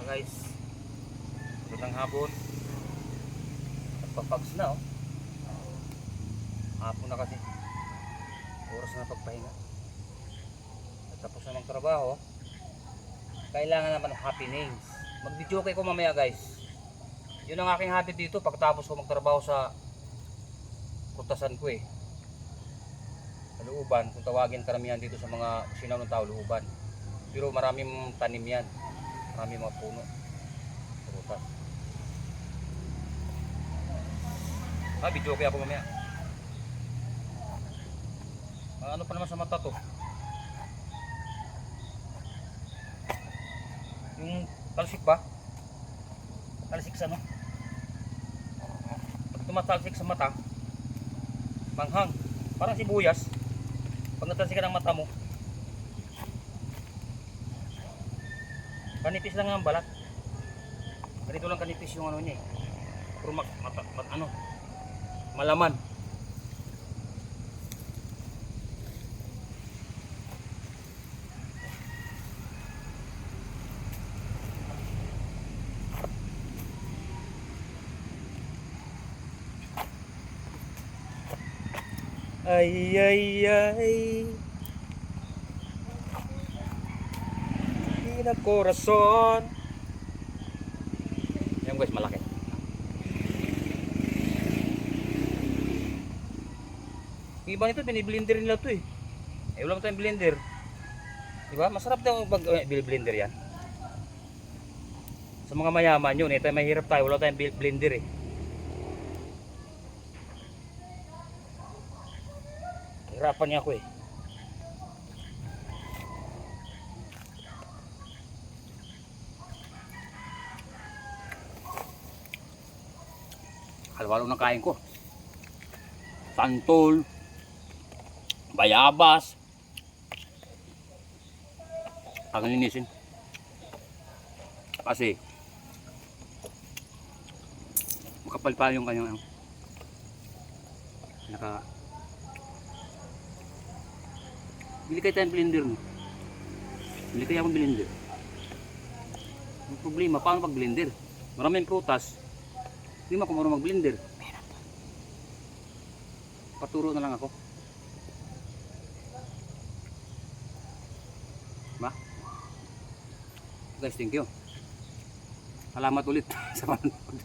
Guys, magandang hapon. Nagpapags na oh. Hapon na kasi. Oras na pagpahinga. Tapos na ng trabaho. Kailangan naman ng happy names. Mag-video ko mamaya guys. Yun ang aking habit dito pagkatapos ko magtrabaho sa prutasan ko eh. Sa looban, kung tawagin karamihan dito sa mga sinaw ng tao, looban. Pero maraming tanim yan. Maraming mga puno. Prutas. Video kaya ako mamaya. Ano pa naman sa mata to? Yung talsik ba? Talsik sa ano? Pag tumatalsik sa mata, manghang. Parang sibuyas. Pag natalsik ka ng mata mo, kanipis lang ang balat. Ganito lang kanipis yung ano niya eh. Pero malaman. Ay ay ay Corazon. Yan guys, malaki. Iba nito, biniblender nila to eh. Wala mo tayong blender. Diba? Masarap daw pag blender yan. Sa mga mayaman yun, ito mahirap tayo, wala tayong blender eh. Hirapan niya ako eh. Halo-halo ng kain ko. Santol, bayabas. Ang linisin. Kasi makapal pa yung kanyang bili kayo tayong blender no? Bili kayo akong blender. Ang problema, paano pag blender? Maraming prutas. Hindi mo ako marunong mag blender. Paturo na lang ako. Ba? Guys, thank you. Salamat ulit sa panonood.